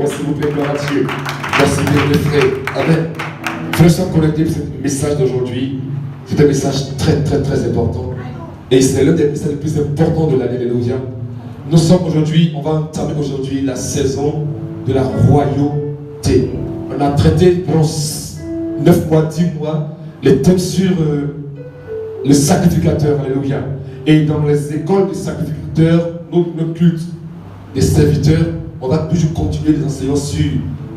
Amen, s'il vous plaît, gloire à Dieu. Merci bien, mes frères. Amen. Frères, soyez connectés pour ce message d'aujourd'hui. C'est un message très, très, très important. Et c'est l'un des messages les plus importants de l'année. Alléluia. Nous sommes aujourd'hui, on va entamer aujourd'hui la saison de la royauté. On a traité pendant 9 mois, 10 mois, les thèmes sur le sacrificateur. Alléluia. Et dans les écoles des sacrificateurs, nos cultes des serviteurs, on va toujours continuer les enseignements sur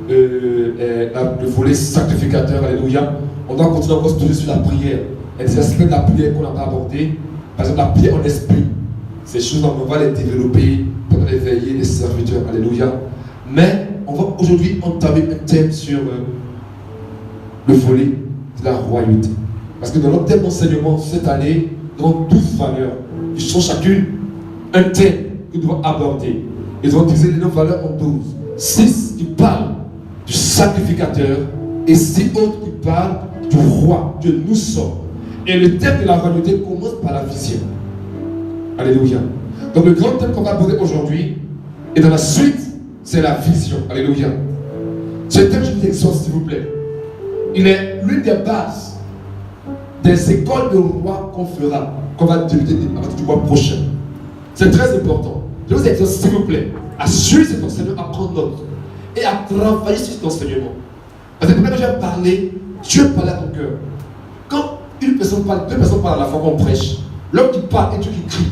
le volet sacrificateur. Alléluia. On doit continuer encore toujours sur la prière. Il y a des aspects de la prière qu'on n'a pas abordés. Par exemple, la prière en esprit. Ces choses-là, on va les développer pendant les veillées des serviteurs. Alléluia. Mais on va aujourd'hui entamer un thème sur le volet de la royauté. Parce que dans notre thème d'enseignement cette année, nous avons 12 valeurs. Ils sont chacune un thème que nous devons aborder. Ils ont divisé les 9 valeurs en 12. 6 qui parlent du sacrificateur et 6 autres qui parlent du roi que nous sommes. Et le thème de la royauté commence par la vision. Alléluia. Donc le grand thème qu'on va aborder aujourd'hui, et dans la suite, c'est la vision. Alléluia. Ce thème, je vous exhorte s'il vous plaît. Il est l'une des bases des écoles de roi qu'on fera, qu'on va débuter à partir du mois prochain. C'est très important. Je vous exhorte s'il vous plaît à suivre cet enseignement, à prendre note et à travailler sur cet enseignement. Parce que quand je vais parler, Dieu parle à ton cœur. Quand une personne parle, deux personnes parlent à la fois qu'on prêche, l'homme qui parle et Dieu qui crie.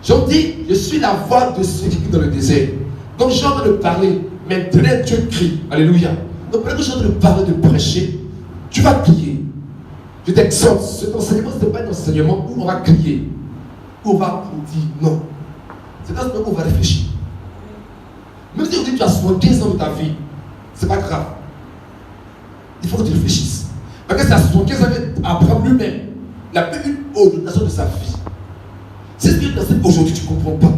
J'en dis, je suis la voix de ceux qui crient dans le désert. Donc j'ai envie de parler, maintenant Dieu crie. Alléluia. Donc pendant que j'ai envie de parler, de prêcher, tu vas crier. Je t'exhorte, cet enseignement, ce n'est pas un enseignement où on va crier, où on va dire non. C'est un enseignement où on va réfléchir. Même si aujourd'hui tu as 75 ans de ta vie, ce n'est pas grave. Il faut que tu réfléchisses. Parce que c'est à 75 ans qu'Abraham lui-même, il a fait une ordination de sa vie. Si ce que tu enseignes aujourd'hui, tu ne comprends pas.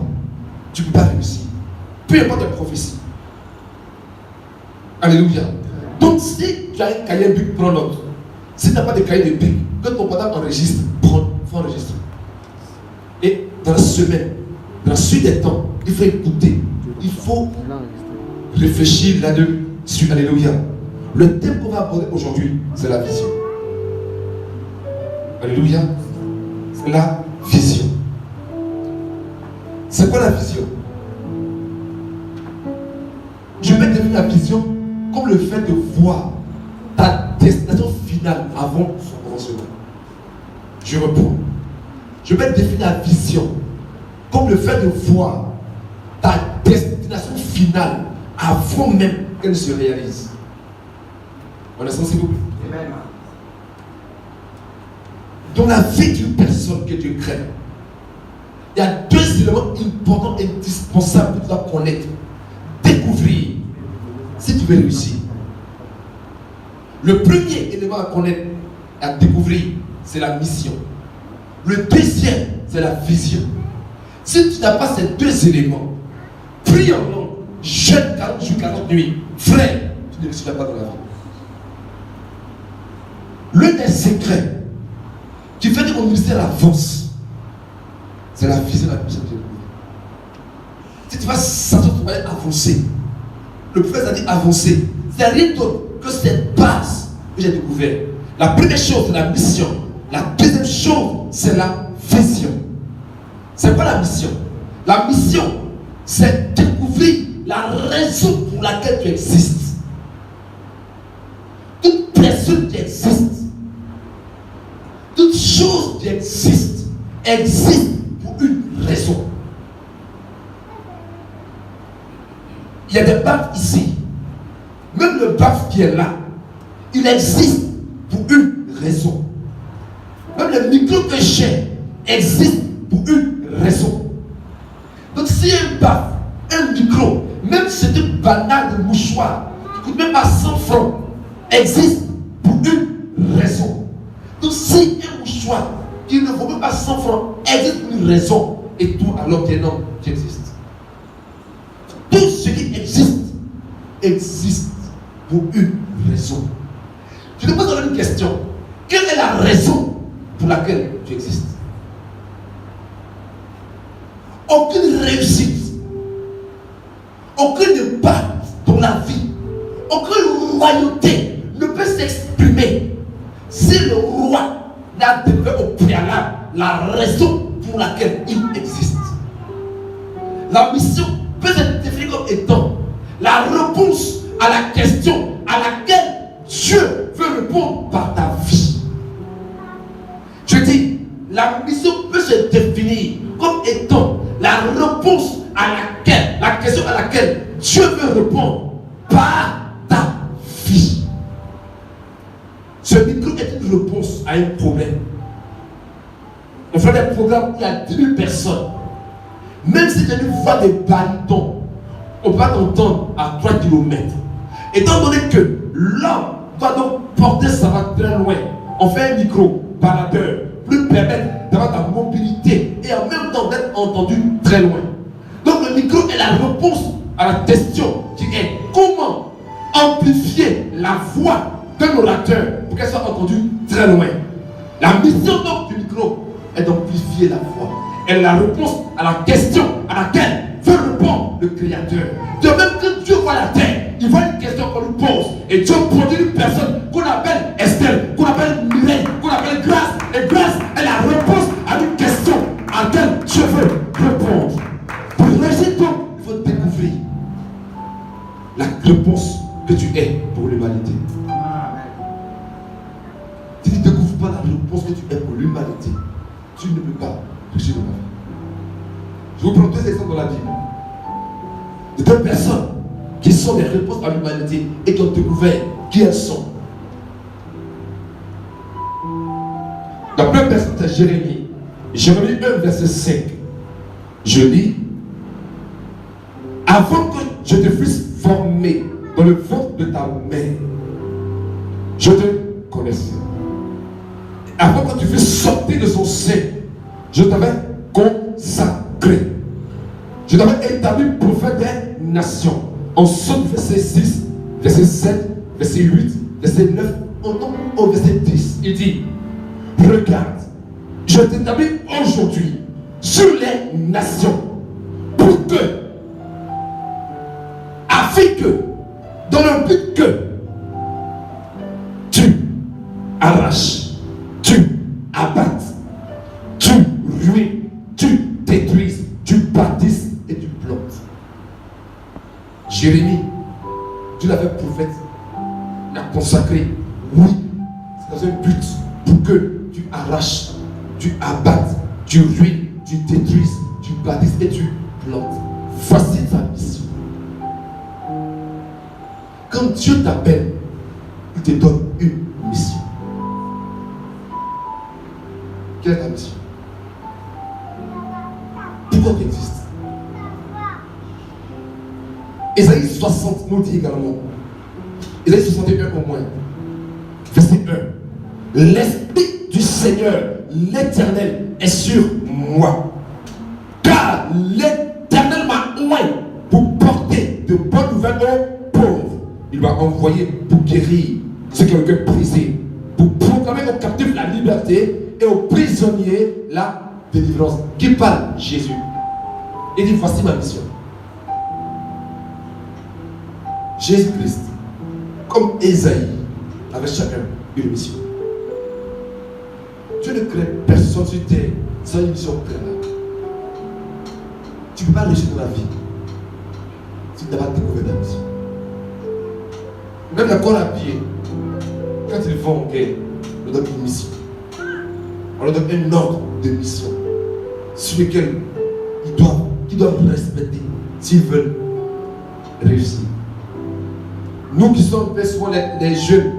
Tu ne peux pas réussir. Peu importe la prophétie. Alléluia. Donc si tu as un cahier bic, prends note. Si tu n'as pas de cahier de bic, quand ton portable enregistre, prends, il faut enregistrer. Et dans la semaine, dans la suite des temps, il faut écouter. Il faut réfléchir là-dessus. Alléluia. Le thème qu'on va aborder aujourd'hui, c'est la vision. Alléluia. C'est la vision. C'est quoi la vision? Je vais définir la vision comme le fait de voir ta destination finale avant son commencement. Je reprends. Je vais définir la vision comme le fait de voir ta destination finale avant même qu'elle se réalise. On est sensible? Amen. Dans la vie d'une personne que Dieu crée, il y a 2 éléments importants et indispensables que tu dois connaître. Découvrir, si tu veux réussir. Le premier élément à connaître, à découvrir, c'est la mission. Le deuxième, c'est la vision. Si tu n'as pas ces 2 éléments, prie en langue, jeûne 40 jours, 40 nuits, frère, tu ne réussiras pas dans la vie. L'un des secrets qui fait que mon ministère avance, c'est la vision de la mission de Dieu. Si tu vas s'attendre à avancer, le prophète a dit avancer. C'est rien d'autre que cette base que j'ai découvert. La première chose, c'est la mission. La deuxième chose, c'est la vision. C'est quoi la mission? La mission, c'est découvrir la raison pour laquelle tu existes. Toute personne qui existe, toute chose qui existe pour une raison. Il y a des baffes ici. Même le baffe qui est là, il existe pour une raison. Même le micro que j'ai existe pour une raison. Donc s'il y a un baffe, un micro, même si c'est une banane de mouchoir qui coûte même pas 100 francs, existe pour une raison. Donc si un mouchoir qui ne vaut même pas 100 francs existe pour une raison, et tout alors qu'il y a un homme qui existe. Tout ce qui existe pour une raison. Je te pose une question. Quelle est la raison pour laquelle tu existes? Aucune réussite, aucun impact pour la vie. Aucune royauté ne peut s'exprimer si le roi n'a développé au préalable la raison pour laquelle il existe. La mission peut être définie comme étant la réponse à la question à laquelle Dieu veut répondre par ta vie. Je dis, la mission peut se définir comme étant la réponse à la question à laquelle Dieu veut répondre par ta vie. Ce micro est une réponse à un problème. On fait des programmes où il y a 10 000 personnes. Même si tu as une voix de baryton, on va t'entendre à 3 km. Étant donné que l'homme doit donc porter sa voix très loin, on fait un micro baladeur pour lui permettre d'avoir ta mobilité et en même temps d'être entendu très loin. Donc le micro est la réponse à la question qui est comment amplifier la voix d'un orateur pour qu'elle soit entendue très loin. La mission donc du micro est d'amplifier la voix. Elle est la réponse à la question à laquelle veut répondre le Créateur. De même que Dieu voit la terre, il voit une question qu'on lui pose. Et Dieu produit une personne qu'on appelle Estelle, qu'on appelle Mireille, qu'on appelle Grâce. Et Grâce est la réponse à une question à laquelle Dieu veut répondre. Pour réussir donc, il faut découvrir la réponse que tu es pour l'humanité. Si tu ne découvres pas la réponse que tu es pour l'humanité, tu ne peux pas réussir dans la vie. Je vous prends 2 exemples dans la Bible. De 2 personnes qui sont des réponses à l'humanité et qui ont découvert qui elles sont. La première personne, c'est Jérémie. Jérémie 1, verset 5. Je lis: avant que je te fusse formé dans le ventre de ta mère, je te connaissais. Avant que tu fusses sorti de son sein, je t'avais consacré. Je t'avais établi prophète des nations. En Somme, verset 6, verset 7, verset 8, verset 9, on tombe au verset 10. Il dit: regarde, je t'établis aujourd'hui sur les nations pour que, afin que, dans le but que tu arraches, tu abattes, tu ruines, tu détruises, tu bâtisses et tu plantes. Jérémie, Dieu l'avait prophète, l'a consacré. Oui, c'est dans un but pour que tu arraches, tu abattes, tu ruines, tu détruises, tu bâtisses et tu plantes. Voici ta mission. Quand Dieu t'appelle, il te donne une mission. Quelle est ta mission? Pourquoi tu existes? Ésaïe 60 nous dit également, Ésaïe 61 au moins, verset 1: l'Esprit du Seigneur, l'Éternel, est sur moi, car l'Éternel m'a oint pour porter de bonnes nouvelles aux pauvres. Il m'a envoyé pour guérir ceux qui ont le cœur brisé, pour proclamer aux captifs la liberté et aux prisonniers la délivrance. Qui parle? Jésus. Il dit: voici ma mission. Jésus-Christ, comme Ésaïe, avait chacun une mission. Dieu ne crée personne sur terre sans une mission préalable. Tu ne peux pas réussir dans la vie si tu n'as pas découvert ta mission. Même le corps habillé, quand ils vont en guerre, on leur donne une mission. On leur donne un ordre de mission sur lequel ils doivent respecter s'ils veulent réussir. Nous qui sommes souvent les jeunes,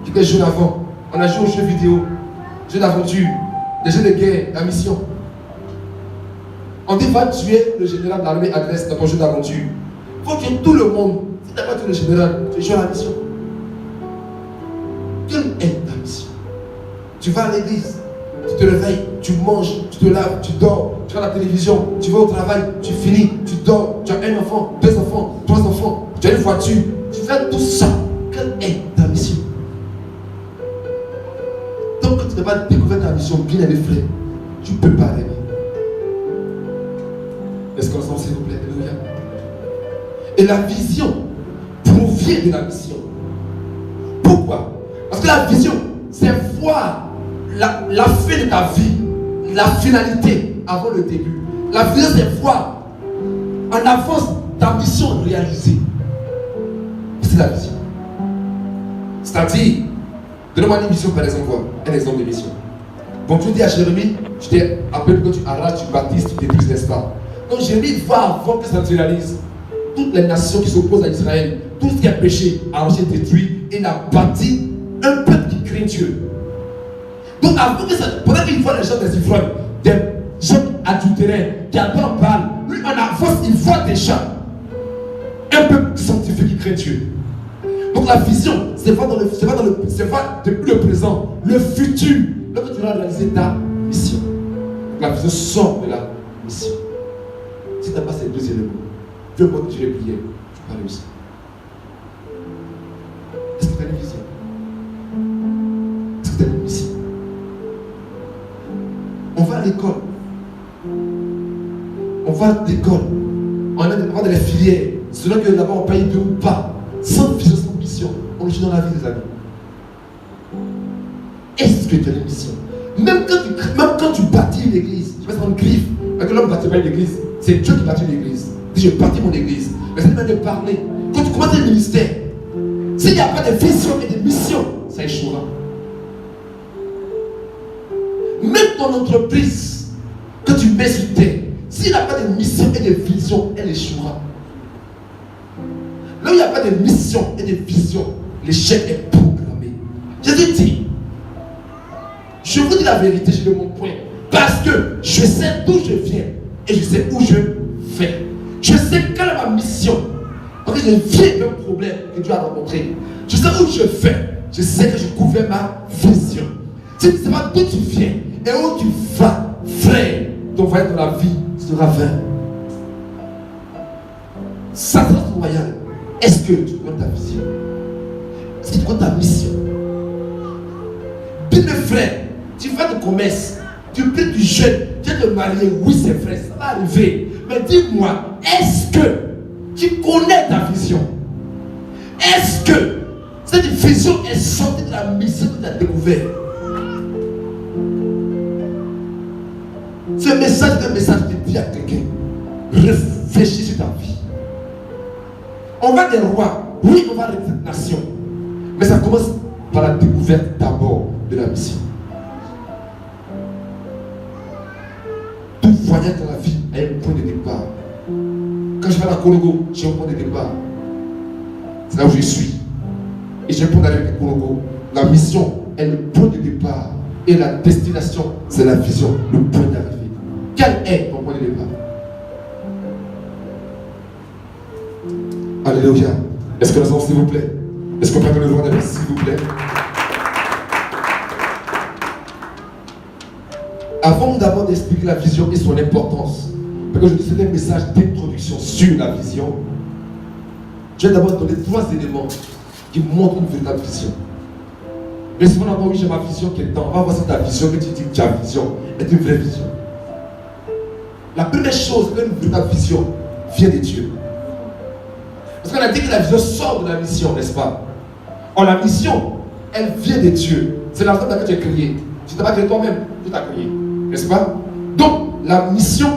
qui étaient jeunes avant, on a joué aux jeux vidéo, jeux d'aventure, des jeux de guerre, la mission. On dit: va tuer le général de l'armée adverse dans ton jeu d'aventure. Il faut tuer tout le monde. Si tu n'as pas tué le général, tu joues à la mission. Quelle est ta mission? Tu vas à l'église, tu te réveilles, tu manges, tu te laves, tu dors, tu regardes la télévision, tu vas au travail, tu finis, tu dors, tu as un enfant, 2 enfants, 3 enfants, tu as une voiture, tu fais tout ça. Quelle est ta mission? Donc, quand tu n'as pas découvert ta mission, bien aimé frère, tu ne peux pas rêver. Est-ce qu'on s'en, s'il vous plaît? Alléluia. Et la vision vient de la mission. Pourquoi? Parce que la vision, c'est voir la fin de ta vie, la finalité avant le début. La vision, c'est voir en avance ta mission réalisée. C'est la vision. C'est-à-dire, donne-moi une mission par exemple, un exemple de mission. Bon, tu dis à Jérémie, je t'ai appelé que tu arraches, tu baptises, tu détruis, n'est-ce pas? Donc Jérémie va avant que ça se réalise. Toutes les nations qui s'opposent à Israël, tout ce qui a péché, arraché, détruit, et il a bâti un peuple qui craint Dieu. Donc avant que ça, pendant qu'il voit les gens des ivrognes, des gens adultéraires, qui adorent Baal, lui en avance, il voit déjà un peuple sanctifié qui craint Dieu. Donc la vision, c'est pas depuis le présent, le futur, lorsque tu vas réaliser ta mission. Donc la vision sort de la mission. Si tu n'as pas ces deux éléments, tu veux continuer à prier, tu vas réussir. Est-ce que tu as une vision? Est-ce que tu as une mission? On va à l'école. On va à l'école. On va dans les filières. Selon que là-bas on paye peu ou pas. Sans vision, sans mission, on le fait dans la vie des amis. Est-ce que tu as une mission? Même quand tu bâtis une église, tu passes dans une griffe, parce que l'homme ne bâtit pas une église, c'est Dieu qui bâtit une église. Il dit, je bâtis mon église. Mais c'est même de parler. Quand tu commences un ministère, s'il n'y a pas de vision et de mission, ça échouera. Même ton entreprise, que tu mets sur terre, s'il n'y a pas de mission et de vision, elle échouera. Là où il n'y a pas de mission et de vision, l'échec est programmé. Jésus dit, je vous dis la vérité, je dis mon point. Parce que je sais d'où je viens et je sais où je vais. Je sais quelle est ma mission. Parce que je viens d'un problème que Dieu a rencontré. Je sais où je vais. Je sais que je couvre ma vision. Si tu ne sais pas d'où tu viens et où tu vas, frère, ton voyage dans la vie sera vain. Satan royal. Est-ce que tu connais ta vision? Est-ce que tu connais ta mission? Dis-le frère, tu vas de commerce, tu pries du jeûne, tu viens de marier, oui c'est vrai, ça va arriver. Mais dis-moi, est-ce que tu connais ta vision? Est-ce que cette vision est sortie de la mission que tu as découverte? Ce message est un message qui dit à quelqu'un, réfléchis sur ta vie. On va des rois, oui, on va avec cette nation. Mais ça commence par la découverte d'abord de la mission. Tout voyage dans la vie a un point de départ. Quand je vais à la Congo, j'ai un point de départ. C'est là où je suis. Et j'ai un point d'aller avec Congo. La mission est le point de départ. Et la destination, c'est la vision, le point d'arrivée. Quel est ton point de départ? Alléluia. Est-ce que nous avons, s'il vous plaît? Est-ce qu'on peut le voir d'abord, s'il vous plaît? Avant d'abord d'expliquer la vision et son importance, parce que je dis c'est un message d'introduction sur la vision, je vais d'abord donner 3 éléments qui montrent une véritable vision. Mais si on entend, oui, j'ai ma vision qui est dedans, on va voir si ta vision que tu dis que tu as vision est une vraie vision. La première chose, une véritable vision vient de Dieu. Parce qu'on a dit que la vision sort de la mission, n'est-ce pas? Or, la mission, elle vient de Dieu. C'est la raison pour laquelle tu es créé. Tu ne t'as pas créé toi-même, tu t'as créé. N'est-ce pas? Donc, la mission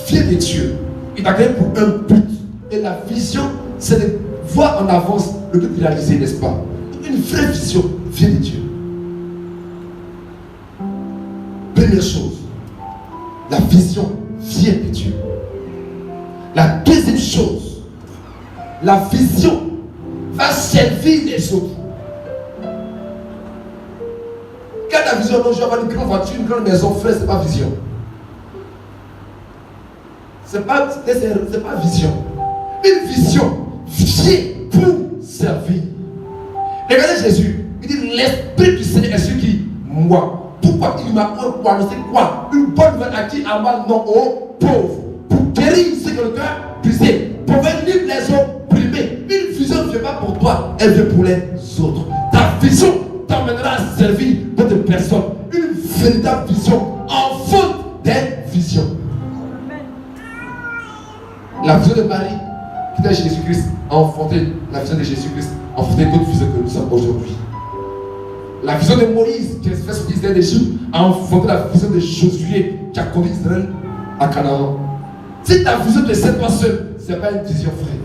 vient de Dieu. Il t'a créé pour un but. Et la vision, c'est de voir en avance le but réalisé, n'est-ce pas? Une vraie vision vient de Dieu. Première chose, la vision vient de Dieu. La deuxième chose, la vision va servir les autres. Quand la vision, non, je vais avoir une grande voiture, une grande maison, frère, c'est pas vision. C'est pas vision. Une vision vient pour servir. Regardez Jésus, il dit l'Esprit du Seigneur est celui qui, moi. Pourquoi il m'a annoncé quoi? Une bonne nouvelle à qui? À moi, non, aux pauvres. Pour guérir ceux qui ont le cœur brisé. Pour venir les opprimés. Une vision ne vient pas pour toi, elle vient pour les autres. Ta vision t'emmènera à servir d'autres personnes. Une véritable vision enfante des visions. La vision de Marie, qui était Jésus-Christ, a enfanté la vision de Jésus-Christ enfanter d'autres visions que nous sommes aujourd'hui. La vision de Moïse qui a fait sur Israël d'Égypte a enfanté la vision de Josué qui a conduit Israël à Canaan. Si ta vision te sert toi seul, ce n'est pas une vision vraie.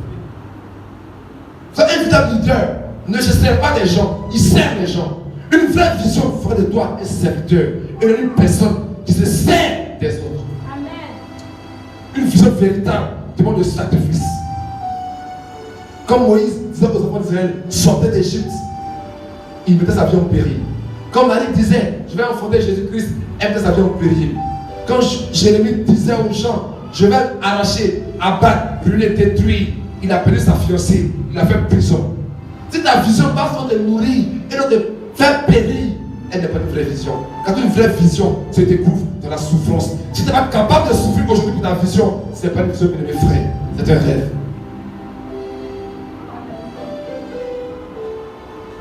Un véritable leader ne se sert pas des gens, il sert les gens. Une vraie vision ferait de toi un serviteur et non une personne qui se sert des autres. Amen. Une vision véritable demande de sacrifice. Comme Moïse disait aux enfants d'Israël, sortez d'Égypte, il mettait sa vie en péril. Comme Marie disait, je vais enfanter Jésus-Christ, elle mettait sa vie en péril. Quand Jérémie disait aux gens, je vais arracher, abattre, brûler, détruire, il a perdu sa fiancée, il a fait prison. Si ta vision passe de nourrir et non de faire périr, elle n'est pas une vraie vision. Quand une vraie vision se découvre dans la souffrance, si tu n'es pas capable de souffrir aujourd'hui pour ta vision, ce n'est pas une vision de mes frères, c'est un rêve.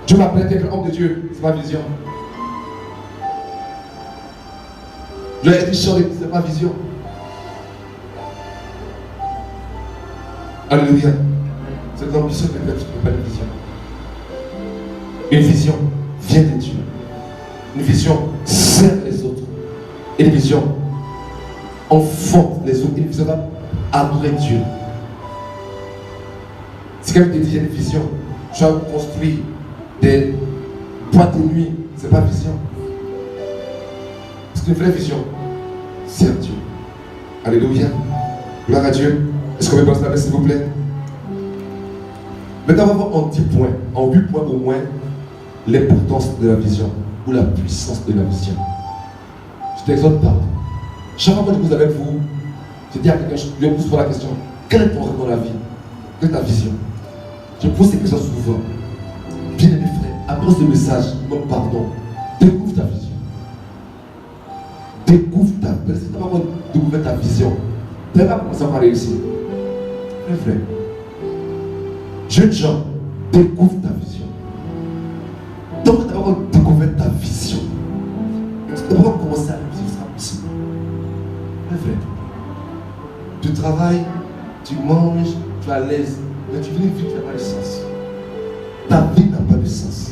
Dieu m'appelle quelqu'un homme de Dieu, c'est ma vision. Dieu a dit chanter, c'est ma vision. Alléluia. C'est l'ambition de Dieu, pas une vision. Une vision vient de Dieu. Une vision sert les autres. Une vision enfante les autres. Une vision va adorer Dieu. Si quelqu'un te dit j'ai une vision, je vais construire des boîtes de nuit, c'est pas vision. C'est une vraie vision. Sert Dieu. Alléluia. Gloire à Dieu. Est-ce qu'on peut passer la main s'il vous plaît? Maintenant, on va voir en 10 points, en 8 points au moins, l'importance de la vision ou la puissance de la vision. Je t'exhorte pas. Chaque fois que je vous avec vous, je dis à quelqu'un, je lui pose la question, quel est ton rêve dans la vie? Quelle est ta vision? Je pose ces questions souvent. Bien aimé frère, après ce message, non pardon, découvre ta vision. Découvre ta vision. Si tu n'as pas découvert ta vision, tu n'as pas commencé à réussir. Mes frères, jeunes gens, découvre ta vision. Donc, tu n'as pas découvert ta vision. Tu n'as pas commencé à réussir, ce sera possible. Mes frères, tu travailles, tu manges, tu es à l'aise, mais tu vis une vie qui n'a pas de sens. Ta vie n'a pas de sens.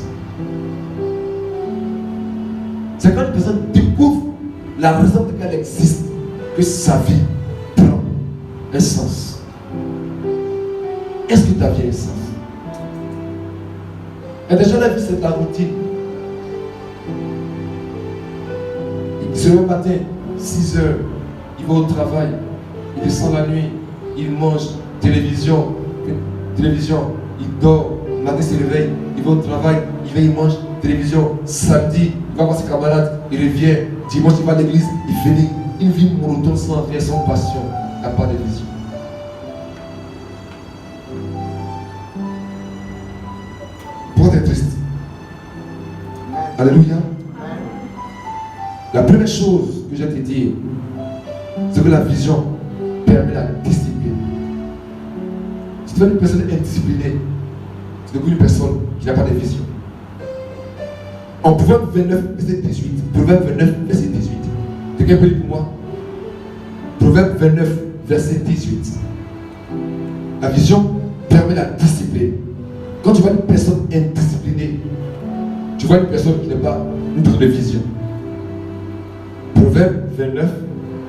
C'est quand une personne découvre la raison pour laquelle elle existe que sa vie prend un sens. Est-ce que ta vie a un sens? Et déjà la vie c'est la routine. Il se lève le matin, 6 heures, il va au travail, il descend la nuit, il mange, télévision, il dort. Le matin, il se réveille, il va au travail, il vient, il mange, télévision, samedi, il va voir ses camarades, il revient, dimanche, il va à l'église, il finit. Une vie monotone sans rien, sans passion, il n'y a pas de vision. Pourquoi tu es triste? Alléluia. La première chose que je vais te dire, c'est que la vision permet la discipline. Si tu es une personne indisciplinée, tu es une personne qui n'a pas de vision. En Proverbe 29, verset 18. Proverbe 29, verset 18. Quelqu'un peut lire pour moi? Proverbe 29, verset 18. La vision permet la discipline. Quand tu vois une personne indisciplinée, tu vois une personne qui n'a pas une personne de vision. Proverbe 29,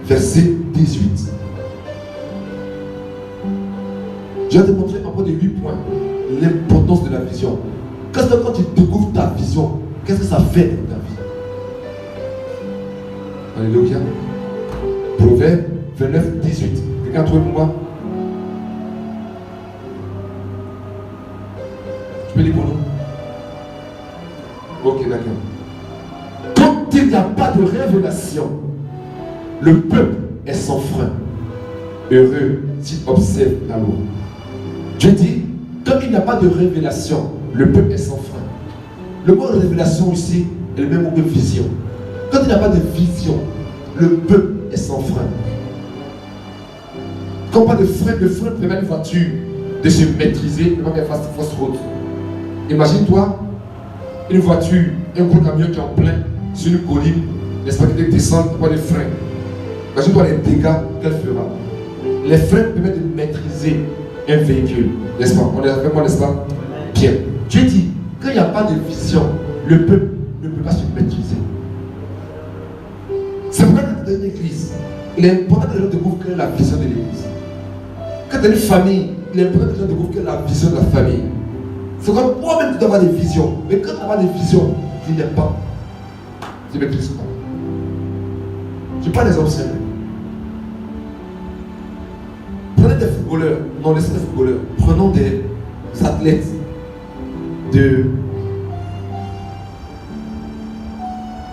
verset 18. Je vais te montrer en point de 8 points l'importance de la vision. Quand tu découvres ta vision, qu'est-ce que ça fait dans ta vie? Alléluia. Proverbe 29, 18. Quelqu'un a trouvé pour moi? Tu peux lire pour nous? Ok, d'accord. Quand il n'y a pas de révélation, le peuple est sans frein. Heureux s'il observe la loi. Dieu dit, quand il n'y a pas de révélation, le peuple est sans frein. Le mot révélation ici est le même mot que vision. Quand il n'y a pas de vision, le peuple est sans frein. Quand on parle de frein, le frein permet à une voiture de se maîtriser, de ne pas faire fausse route. Imagine-toi une voiture, un gros camion qui est en plein sur une colline, n'est-ce pas, qui descend, tu vois les freins. Imagine-toi les dégâts qu'elle fera. Les freins permettent de maîtriser un véhicule, n'est-ce pas? On est avec moi, n'est-ce pas? Bien. Dieu dit, quand il n'y a pas de vision, le peuple ne peut pas se maîtriser. C'est pourquoi dans une église, il est important que les gens découvrent quelle est la vision de l'église. Quand tu as une famille, il est important que les gens découvrent quelle est la vision de la famille. C'est comme toi-même tu dois avoir des visions. Mais quand tu n'as pas de vision, tu n'es pas. Tu ne maîtrises pas. Je parle des hommes simples. Prenez des footballeurs. Non, laissez des footballeurs. Prenons des athlètes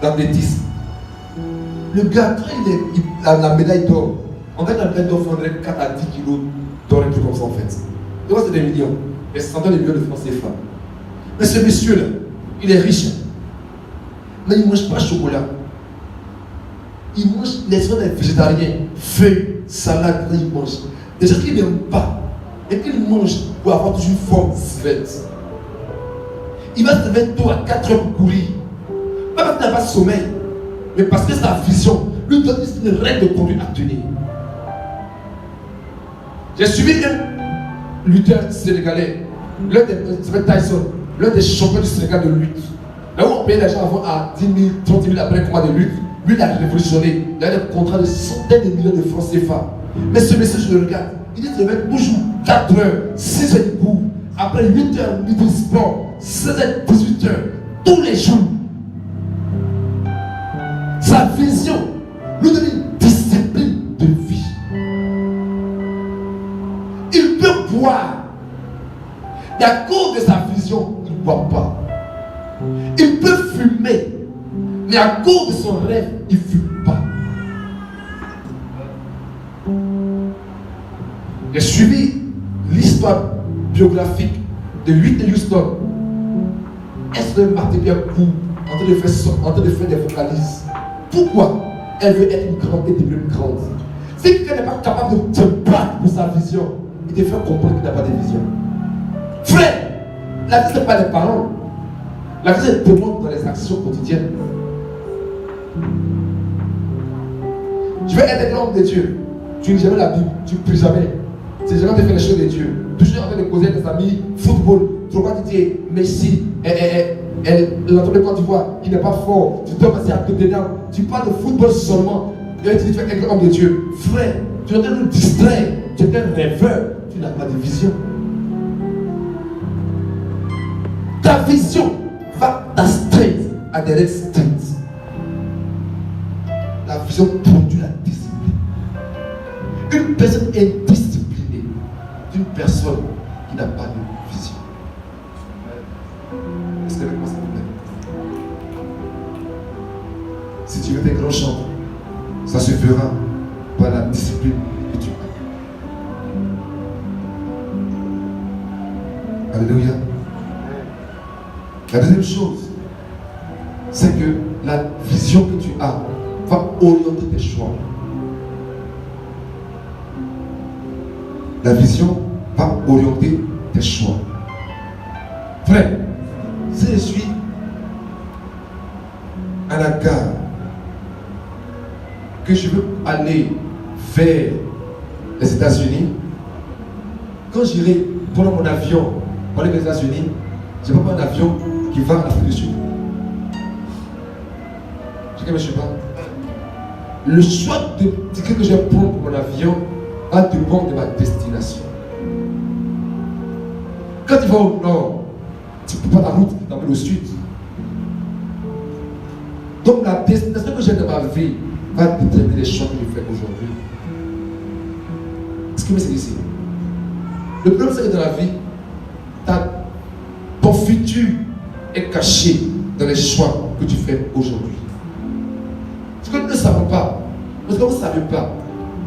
d'athlétisme. Le gars, quand il a la médaille d'or, en fait, la médaille d'or faudrait 4 à 10 kilos d'or, un truc comme ça en fait. Tu vois, c'est des millions. Et c'est centaines de millions de francs CFA. Mais ce monsieur-là, il est riche. Mais il ne mange pas de chocolat. Il mange les soins des végétariens, feuilles, salades, il mange. Des choses qu'il n'aime pas. Et qu'il mange pour avoir toujours une forme svelte. Il va se lever tôt à 4 heures pour courir. Pas parce qu'il n'a pas de sommeil, mais parce que sa vision lui donne une règle de conduite à tenir. J'ai suivi un lutteur sénégalais, l'un des Tyson, l'un des champions du Sénégal de lutte. Là où on payait l'argent avant à 10 000, 30 000 après un combat de lutte, lui il a révolutionné. Il a un contrat de centaines de millions de francs CFA. Mais ce monsieur, je le regarde, il dit qu'il met toujours 4 heures, 6 heures debout, après 8 heures, midi sport, 16 heures, 18 heures, tous les jours. Sa vision lui donne une discipline de vie. Il peut boire, mais à cause de sa vision, il ne boit pas. Il peut fumer, mais à cause de son rêve, il ne fume pas. J'ai suivi l'histoire biographique de Whitney Houston. Elle se marquait bien coup en train de faire des vocalises. Pourquoi elle veut être une grande et devenir une grande? Si quelqu'un n'est pas capable de se battre pour sa vision, il te fait comprendre qu'il n'a pas de vision. Frère, la vie ce n'est pas les paroles. La vie se demande dans les actions quotidiennes. Je vais être un homme de Dieu. Tu ne lis jamais la Bible, tu ne pries jamais. C'est jamais de faire les choses de Dieu. Toujours en train de causer avec tes amis, football. Tu vois, tu dis, Messi, l'entraîneur de Côte d'Ivoire, il n'est pas fort. Tu dois passer à côté d'elle. Tu parles de football seulement. Et tu dis, tu es un homme de Dieu. Frère, tu es en train de nous distraire. Tu es un rêveur. Tu n'as pas de vision. Ta vision va t'astreindre à des restrictions. La vision produit la discipline. Une personne indisciplinée, une personne qui n'a pas de vision. Est-ce que vous plaît? Si tu veux des grands chants, ça se fera par la discipline que tu as. Alléluia. La deuxième chose, c'est que la vision que tu as va orienter tes choix. La vision va orienter tes choix. Frère, si je suis à la gare, que je veux aller vers les États-Unis, quand j'irai prendre mon avion pour aller aux États-Unis, je ne vais pas prendre un avion qui va à l'Afrique du Sud. Je ne sais pas. Le choix de ticket que je vais prendre pour mon avion va dépendre de ma destination. Quand tu vas au nord, tu ne peux pas la route qui t'emmène au sud. Donc la destination que j'ai dans ma vie va déterminer les choix que je fais aujourd'hui. Est-ce que vous savez ici? Le problème c'est que dans la vie, ton futur est caché dans les choix que tu fais aujourd'hui. Ce que nous ne savons pas, parce que vous ne savez pas,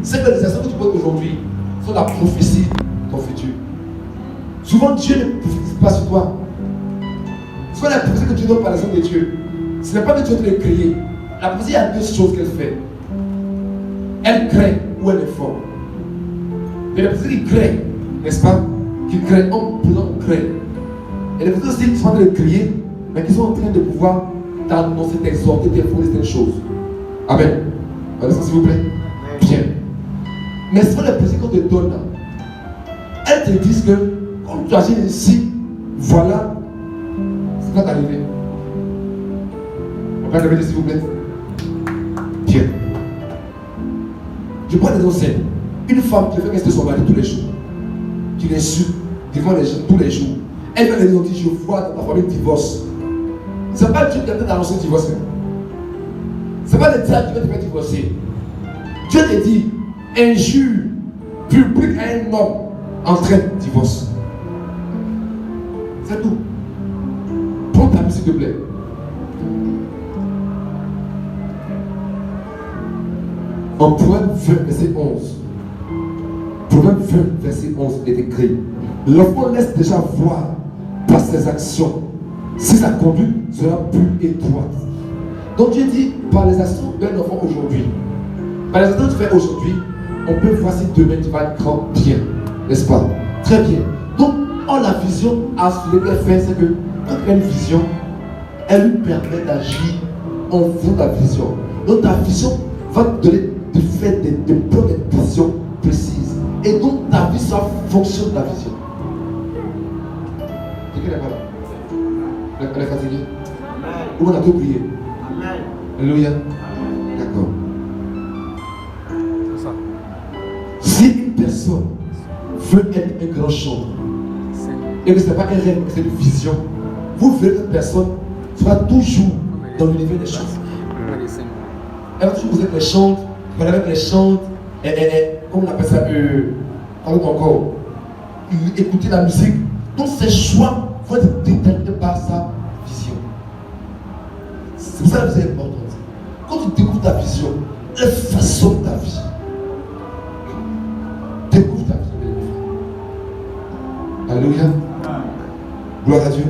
c'est que les actions que tu poses aujourd'hui sont la prophétie de ton futur. Souvent Dieu ne prophétise pas sur toi. Souvent la prophétie que tu donnes par l'exemple de Dieu, ce n'est pas que Dieu te l'a créé. La prophétie, il y a deux choses qu'elle fait. Elle crée ou elle est forte. Et la prophétie qui crée, n'est-ce pas? Qui crée, en crée. Et les prophéties aussi qui sont en train de crier, mais qui sont en train de pouvoir t'annoncer, t'exhorter, t'informer certaines choses. Amen. Allez, s'il vous plaît. Bien. Mais c'est pas les prophéties qu'on te donne là. Elles te disent que, comme tu agis ici, voilà ce qui va t'arriver. On va lever s'il vous plaît. Bien. Je prends des anciens. Une femme qui fait rester son mari tous les jours, qui l'insulte devant les gens tous les jours. Elle va les dire, je vois dans ta famille le divorce. Ce n'est pas Dieu qui a d'annoncer le divorce. Ce n'est pas le diable qui va te faire divorcer. Dieu te dit, injure public à un homme entraîne divorce. C'est tout. Prends ta musique s'il te plaît. En Proverbe 20, verset 11. Proverbe 20, verset 11, il est écrit: l'enfant laisse déjà voir par ses actions si sa conduite sera plus étroite. Donc Dieu dit, par les actions d'un enfant aujourd'hui, par les actions que tu fais aujourd'hui, on peut voir si demain tu vas être grand bien, n'est-ce pas? Très bien. Donc, la vision à ce qu'elle fait, c'est que quand elle a une vision, elle lui permet d'agir en fonction de la vision. Donc ta vision va te donner de faire des plans de vision précises. Et donc ta vie sera fonction de la vision. Quelqu'un n'est pas là? Elle est fatiguée? Ou on a tout prié? Amen. Alléluia. D'accord. C'est ça. Si une personne veut être un grand chanteur, et que ce n'est pas un rêve, c'est une vision, vous verrez une personne sera toujours dans l'univers des chants. Elle va toujours vous êtes les chantes, vous allez avec les chantes, comment on appelle ça, encore, écouter la musique. Donc ses choix vont être déterminés par sa vision. C'est pour ça que c'est important. Quand tu découvres ta vision, elle façonne ta vie. Découvre ta vision. Alléluia. Gloire à Dieu.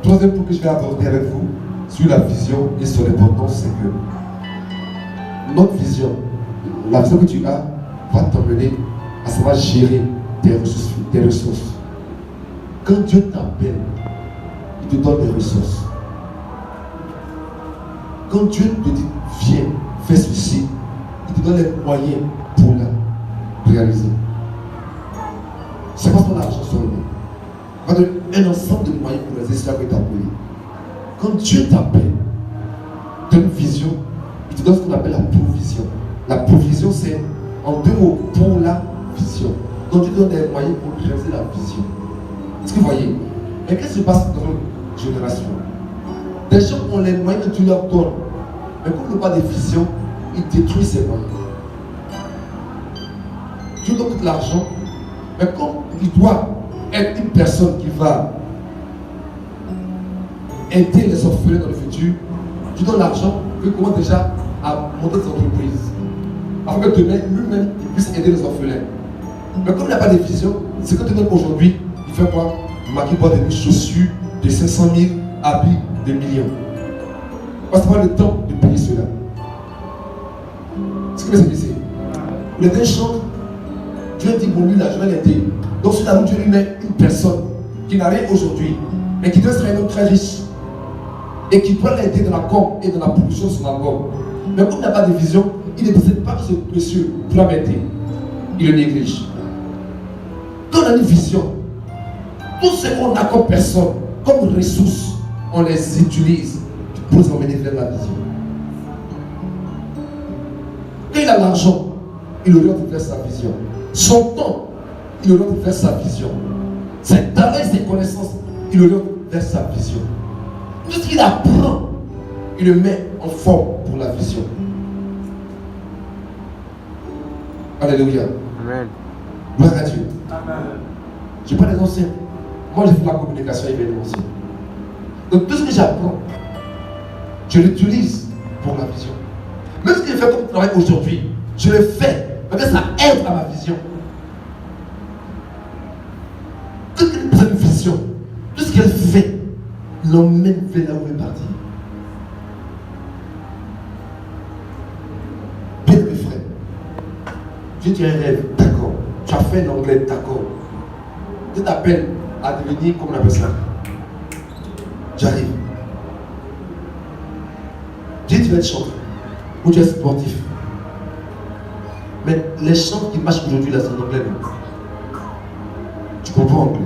Troisième point que je vais aborder avec vous sur la vision et son importance, c'est que notre vision, la vision que tu as, va t'emmener à savoir gérer tes ressources. Quand Dieu t'appelle, il te donne des ressources. Quand Dieu te dit, viens, fais ceci, il te donne les moyens pour la réaliser. C'est pas ton argent seulement. Il va donner un ensemble de moyens pour réaliser cela que tu as appelé. Quand Dieu t'appelle, tu as une vision, il te donne ce qu'on appelle la provision. La provision, c'est en deux mots, pour la vision. Donc Dieu te donne des moyens pour réaliser la vision. Est-ce que vous voyez? Mais qu'est-ce qui se passe dans notre génération? Des gens ont les moyens que tu leur donnes, mais comme ils n'ont pas de vision, ils détruisent ces moyens. Dieu donne tout l'argent, mais comme il doit être une personne qui va aider les orphelins dans le futur, Dieu donne l'argent, il commence déjà à monter des entreprises, afin que demain, lui-même, il puisse aider les orphelins. Mais comme il n'a pas de vision, ce que tu donnes aujourd'hui, il fait quoi? Marquer par des chaussures de 500 000, habits de millions. Parce que pas le temps de payer cela. Ce que c'est ici. Les deux chantent, Dieu dit, bon lui là, je vais l'aider. Donc sur la route, Dieu lui met une personne qui n'a rien aujourd'hui, mais qui doit être un homme très riche. Et qui doit l'aider dans la com et dans la production de son album. Mais comme il n'a pas de vision, il ne possède pas ce monsieur pour m'aider. Il le néglige. Quand on a une vision, tout ce qu'on a comme personne, comme ressources, on les utilise pour nous emmener vers la vision. Quand il a l'argent, il oriente vers sa vision. Son temps, il oriente vers sa vision. Ses talents et ses connaissances, il oriente vers sa vision. Tout ce qu'il apprend, il le met en forme pour la vision. Alléluia. Amen. Gloire à Dieu. Amen. Je parle des anciens. Moi, j'ai fait la communication événementielle. Donc, tout ce que j'apprends, je l'utilise pour la vision. Même ce que je fais comme travail aujourd'hui, je le fais parce que ça aide à ma vision. Tout ce qu'elle a une vision, tout ce qu'elle fait, l'emmène vers là où elle est partie. Bien mes frères, tu as un rêve, d'accord. Tu as fait l'anglais, d'accord. Dieu t'appelle à devenir, comment on appelle ça? J'arrive. Dieu, tu vas être chanteur ou tu es sportif. Mais les chants qui marchent aujourd'hui, là, c'est en anglais. Tu comprends anglais?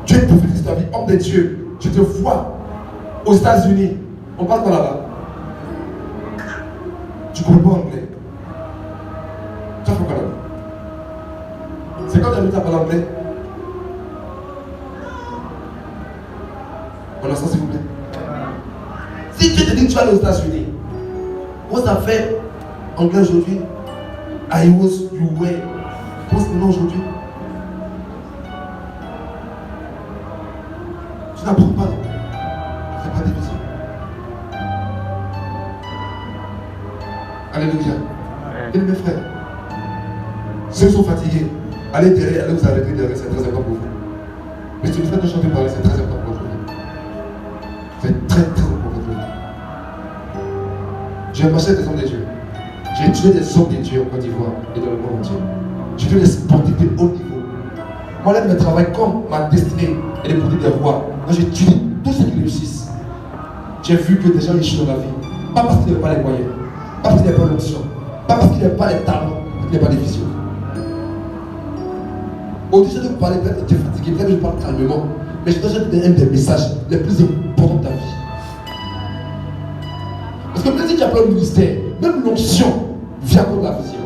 Dieu prophétise ta vie, homme de Dieu. Je te vois aux États-Unis. On parle pas là-bas. Tu comprends anglais? Tu as fait quoi là-bas? C'est quand tu as mis ta parole anglais? On instant s'il vous plaît. Si Dieu te dit que tu vas aller aux États-Unis, comment ça fait anglais aujourd'hui? I was, you were. Comment c'est le nom aujourd'hui? Tu n'apprends pas, non? C'est pas difficile. Alléluia. Bien mes frères, ceux qui sont fatigués, allez derrière, allez vous arrêter derrière, c'est très important pour vous. Mais si vous faites de chanter parler, c'est très important pour vous. C'est très très important pour vous. J'ai marché des hommes de Dieu. J'ai tué des hommes de Dieu en Côte d'Ivoire et dans le monde entier. J'ai tué des sportifs de haut niveau. Moi, là, je travaille comme ma destinée et les produits des rois. Moi, j'ai tué tous ceux qui réussissent. J'ai vu que des gens échouent dans la vie. Pas parce qu'ils n'avaient pas les moyens, pas parce qu'ils n'avaient pas l'option, pas parce qu'ils n'avaient pas les talents, qu'ils n'avaient pas les visions. Au-dessus de vous parler, peut-être que tu es fatigué, peut-être que je parle calmement, mais je dois te donner un des messages les plus importants de ta vie. Parce que même si tu as plein de ministère, même l'onction vient contre la vision.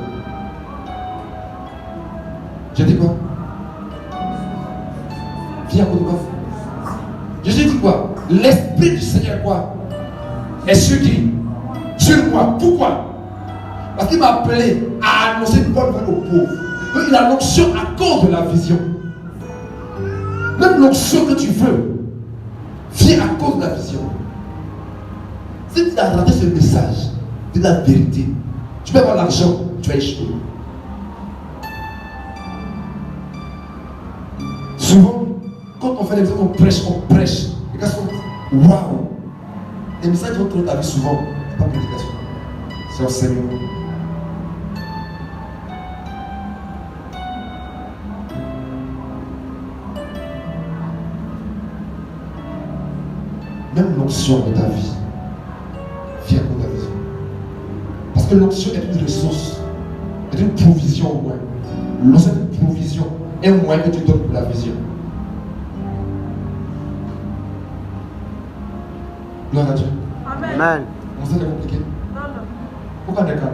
J'ai dit quoi? Vient contre quoi? Jésus dit quoi? L'Esprit du Seigneur quoi? Est sur qui? Sur moi. Pourquoi? Parce qu'il m'a appelé à annoncer une bonne nouvelle aux pauvres. Donc il a l'onction à cause de la vision. Même l'onction que tu veux vient à cause de la vision. Si tu as raté ce message de la vérité, tu peux avoir l'argent, tu vas échouer. Souvent, quand on fait des messages, on prêche. Les gars sont waouh! Les messages vont tourner ta vie souvent. C'est pas prédication, c'est enseignement. Même l'onction de ta vie vient de ta vision. Parce que l'onction est une ressource, est une provision au moins. L'onction est une provision, un moyen que tu donnes pour la vision. Gloire à Dieu. Amen. On sait c'est compliqué? Non, non. Pourquoi d'accord?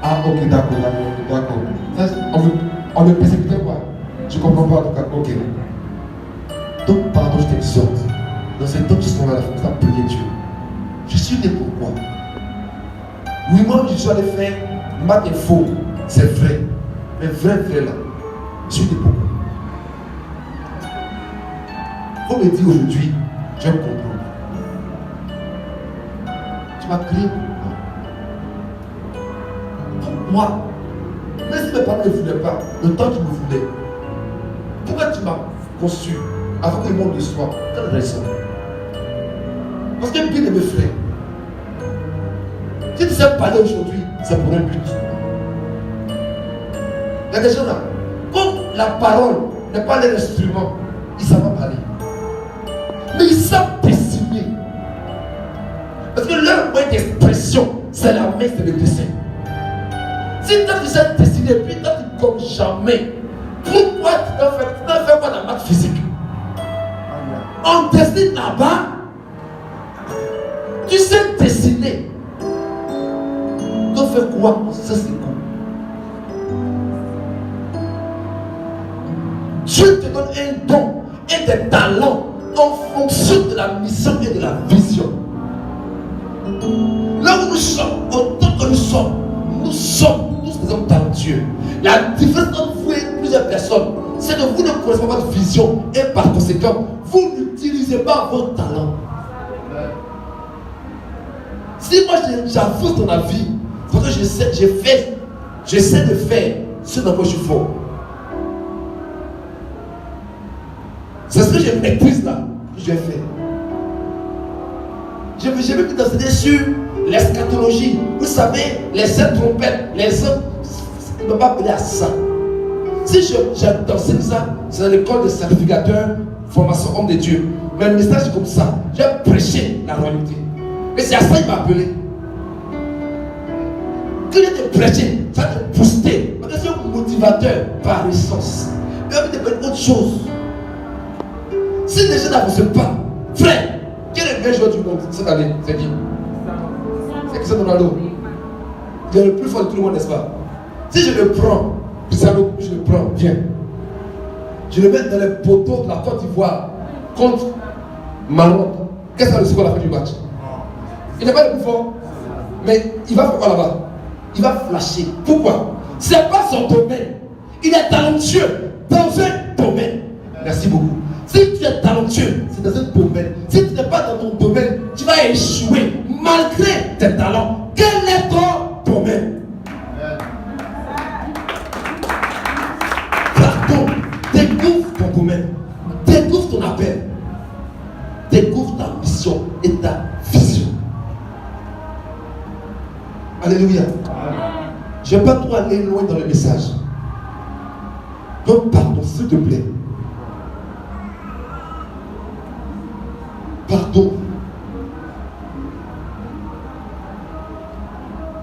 Ah ok, d'accord. On me persécutait quoi? Je comprends pas en tout cas. Ok. Donc pardon, je t'exhorte. Dans ces temps qui sont là, il faut prier Dieu. Je suis né pourquoi? Oui, moi je suis allé faire maths et faux. C'est vrai. Mais vrai là. Je suis né pourquoi? Il faut me dire aujourd'hui, je vais comprendre. Tu m'as crié pourquoi? Même si mes parents ne voulaient pas, le temps qu'ils me voulaient, pourquoi tu m'as conçu avant que le monde le soit? Quelle raison? Parce que bien mes frères, si tu sais parler aujourd'hui, c'est pour un but. Il y a des gens là, comme la parole n'est pas leur instrument, ils ne savent pas parler. Mais ils savent dessiner. Parce que leur moyen d'expression, c'est la main, c'est le dessin. Si toi tu sais dessiner, puis toi tu ne comme jamais, pourquoi tu dois faire quoi dans la maths physique? On dessine là-bas. Tu sais dessiner. Tu dois faire quoi? Ça c'est quoi? Dieu te donne un don et des talents en fonction de la mission et de la vision. Là où nous sommes, autant que nous sommes tous des hommes talentueux. La différence entre vous et plusieurs personnes, c'est que vous ne connaissez pas votre vision et par conséquent, vous n'utilisez pas vos talents. Si moi j'avance dans la vie, parce que j'essaie de faire ce dans quoi je suis fort. C'est ce que je maîtrise là, que je vais faire. J'ai vu que t'enseigner sur l'eschatologie. Vous savez, les 7 trompettes, les hommes, ils ne peuvent pas appeler à ça. Si j'enseigne ça, c'est dans l'école de certificateur, formation homme de Dieu. Mais le message comme ça, j'ai prêché la royauté. Et c'est à ça qu'il m'a appelé. que je te prêcher, ça va te booster. Parce que c'est un motivateur par essence. Mais on peut te faire autre chose. Si les gens n'avancent pas, frère, quel est le meilleur joueur du monde cette année? C'est qui? C'est Cristiano Ronaldo. Il est le plus fort de tout le monde, n'est-ce pas? Si je le prends, Cristiano, je le prends, viens. Je le mets dans les poteaux de la Côte d'Ivoire contre Maroc. Qu'est-ce que ça le score à la fin du match? Il n'est pas le plus fort, mais il va faire quoi là-bas? Il va flasher. Pourquoi? C'est pas son domaine. Il est talentueux dans un domaine. Merci beaucoup. Si tu es talentueux, c'est dans un domaine. Si tu n'es pas dans ton domaine, tu vas échouer malgré tes talents. Quel est ton domaine? Pardon, découvre ton domaine. Découvre ton appel. Découvre ta mission et ta vision. Alléluia. Je ne vais pas trop aller loin dans le message. Donc, pardon, s'il te plaît. Pardon.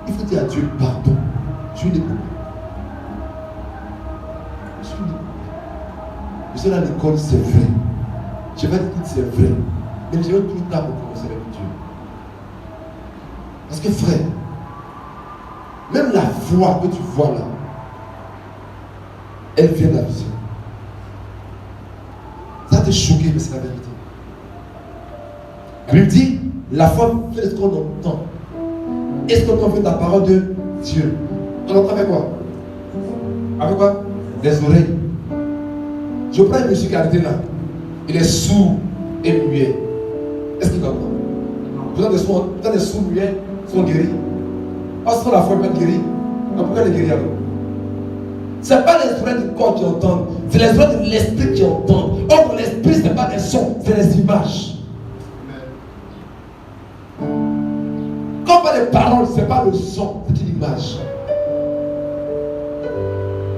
Il faut dire à Dieu, pardon. Je suis découvert. Je suis à l'école, c'est vrai. Je vais dire que c'est vrai. Mais je vais tout le temps recommencer avec Dieu. Parce que frère, même la foi que tu vois là, elle vient de la vision. Ça te choqué, mais c'est la vérité. La Bible dit, la foi fait ce qu'on entend. Est-ce qu'on entend la parole de Dieu? On entend avec quoi? Avec quoi? Des oreilles. Je prends un monsieur qui a arrêté là. Il est sourd et muet. Est-ce qu'il comprend? Pourtant des sourds muets sont guéris. Parce que la foi peut être guérie. Donc pourquoi les guérir alors? Ce n'est pas les oreilles du corps qui entendent, c'est les oreilles de l'esprit qui entendent. Or, l'esprit, ce n'est pas des sons, c'est des images. Quand on parle des paroles, ce n'est pas le son, c'est une image.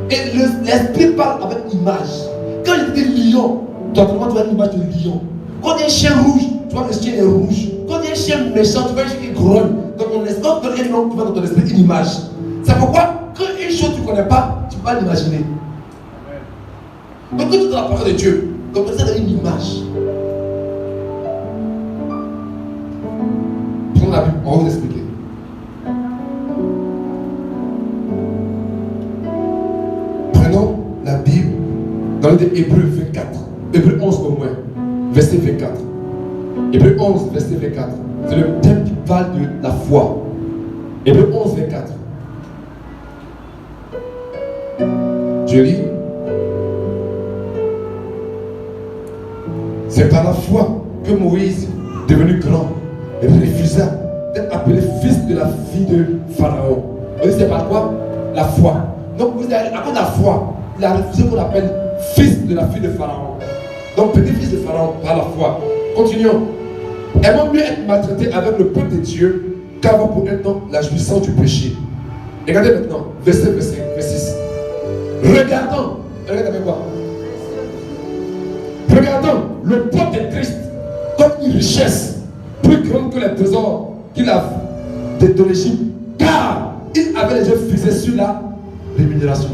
Et l'esprit parle avec une image. Quand il dit lion, tu vois une image de lion. Quand il y a un chien rouge, tu vois que le chien est rouge. Quand il y a un chien méchant, tu vois un chien qui grogne. Donc on laisse quand tu donnes un nom, tu vois dans ton esprit une image. C'est pourquoi, quand une chose que tu ne connais pas, tu peux pas l'imaginer. Donc quand tu es dans la parole de Dieu, donc ça donne une image. Prenons la Bible, on va vous expliquer. Prenons la Bible dans le Hébreu 24. Hébreu 11 au moins, verset 24. Hébreu 11, verset 24. C'est le thème qui parle de la foi. Hébreu 11, 24. Je lis. C'est par la foi que Moïse, devenu grand, refusa d'être appelé fils de la fille de Pharaon. C'est par quoi? La foi. Donc, à cause de la foi, il a refusé qu'on appelle fils de la fille de Pharaon. Donc, petit-fils de Pharaon par la foi. Continuons. Aimons mieux être maltraités avec le peuple de Dieu qu'avoir pour un temps la jouissance du péché. Regardez maintenant, verset 6. Regardons avec quoi? Regardons le peuple de Christ comme une richesse plus grande que les trésors qu'il a de l'Égypte, car il avait les yeux fixés sur la rémunération.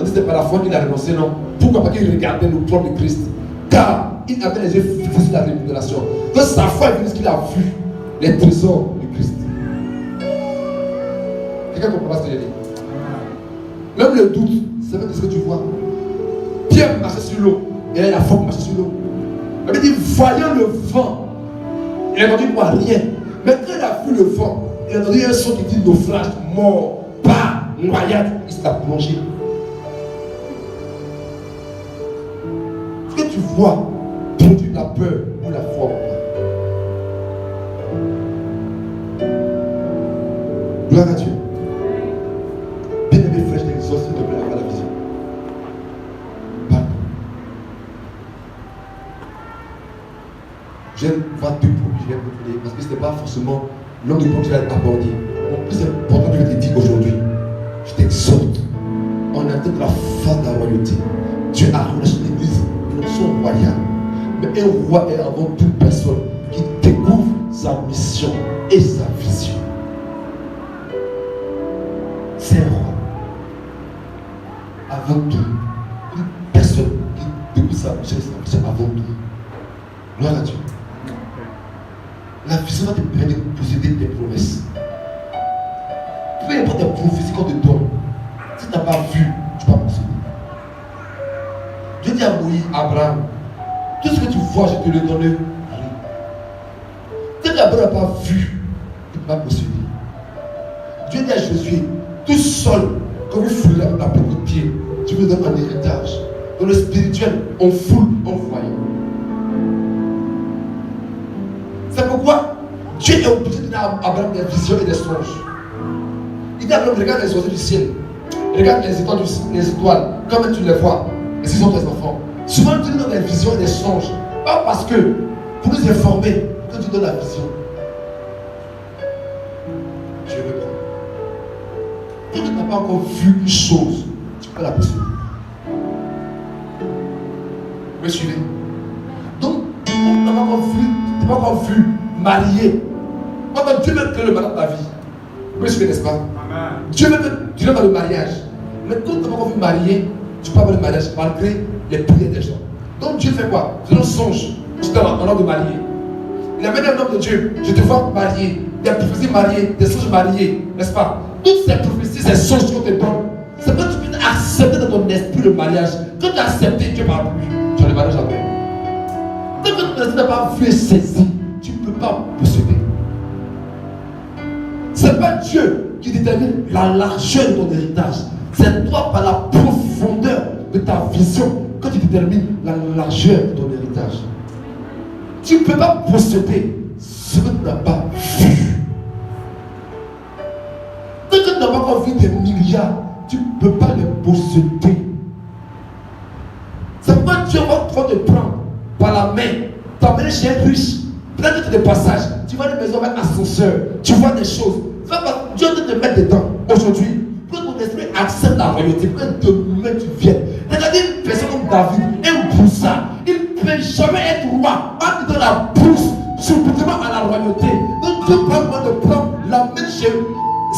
C'était pas la foi qu'il a renoncé, non. Pourquoi? Parce qu'il regardait le peuple de Christ, car il avait les yeux fixés sur la rémunération. Donc sa foi est venue qu'il a vu les trésors de Christ. Quelqu'un comprend ce que j'ai dit? Même le doute, c'est même ce que tu vois. Pierre marchait sur l'eau, et la foi marchait sur l'eau. Il dit, voyant le vent, il a entendu quoi? Rien. Mais quand il a vu le vent, il a entendu un son qui dit naufrage, mort, pas, noyade. Il s'est plongé. Ce que tu vois produit la peur ou la foi. Gloire à Dieu. Bien-aimé frère, je t'exhorte s'il te plaît à la vision. Pardon. Je vois deux points que je viens de donner parce que ce n'est pas forcément l'un des points que je vais aborder. Le plus important que je vais te dire aujourd'hui, je t'exhorte. On attend de la fin de la royauté. Dieu a relâché l'église pour son royal. Mais un roi est avant toute personne qui découvre sa mission et sa vision. C'est un roi. Avant tout, une personne qui depuis sa richesse, c'est avant tout. Gloire à Dieu. La vision va te permettre de posséder tes promesses. Peu importe les prophéties qu'on te donne, si tu n'as pas vu, tu vas posséder. Dieu dit à Moïse, Abraham, tout ce que tu vois, je te le donnerai. Tant qu'Abraham n'a pas vu, il ne va pas posséder. Dieu dit à Josué, tout seul, quand vous foulez la peau de pied, Dieu vous donne un héritage. Dans le spirituel, on foule, on voit. C'est pourquoi Dieu est obligé de donner à Abraham des visions et des songes. Il dit à Abraham, regarde les oiseaux du ciel, regarde les étoiles, comme tu les vois, et ce sont tes enfants. Souvent, Dieu nous donne des visions et des songes, pas parce que, pour nous informer, que tu donnes la vision. Je reprends. Quand tu n'as pas encore vu une chose, tu peux la posséder. Vous me suivez? Donc, quand tu n'as pas encore vu marié, quand Dieu veut créer le malade de ta vie, vous me suivez, n'est-ce pas? Amen. Dieu veut que tu rentres dans le mariage. Mais quand tu n'as pas encore vu marié, tu peux avoir le mariage malgré les prières des gens. Donc Dieu fait quoi? C'est un songe. Tu donnes un homme de marié. Il amène un homme de Dieu. Je te vois marié. Des prophéties mariées, des songes mariés, n'est-ce pas? Toutes ces prophéties, ces songes qu'on te donne, c'est que tu puisses accepter dans ton esprit le mariage. Quand tu as accepté, Dieu ne parle plus. Tu as le mariage après. Tant que ton esprit n'a pas vu et saisi, tu ne peux pas posséder. Ce n'est pas Dieu qui détermine la largeur de ton héritage. C'est toi par la profondeur de ta vision que tu détermines la largeur de ton héritage. Tu ne peux pas posséder ce que tu n'as pas vu. Tant que tu n'as pas encore vu des milliards, tu ne peux pas les posséder. C'est pourquoi Dieu va te prendre par la main, t'emmener chez un riche. Peut-être que tu as des passages, tu vois des maisons avec ascenseur, tu vois des choses. Dieu va te mettre dedans aujourd'hui. Que ton esprit accepte la royauté, que demain tu viennes. Regardez une personne comme David, un broussard, il ne peut jamais être roi. En te donnant la pousse, subitement à la royauté. Donc Dieu prend le temps de prendre la main chez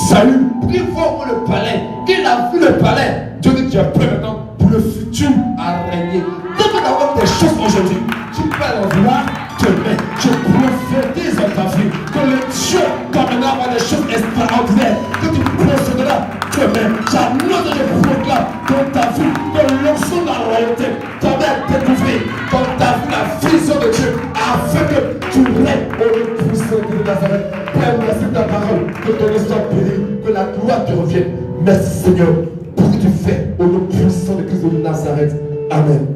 Saül, pour qu'il voit le palais. Qu'il a vu le palais, Dieu dit que tu es prêt maintenant pour le futur à régner. Donc tu vas avoir des choses aujourd'hui, tu peux les voir demain. Je prophétise dans ta vie que le Dieu t'amènera à voir des choses extraordinaires, que tu procéderas demain. J'annonce et je proclame dans ta vie que l'onction de la royauté t'amène à découvrir dans ta vie la vision de Dieu afin que tu règnes au nom puissant de Nazareth. Père, merci de ta parole, que ton histoire bénisse, que la gloire te revienne. Merci Seigneur pour ce que tu fais au nom puissant de Christ de Nazareth. Amen.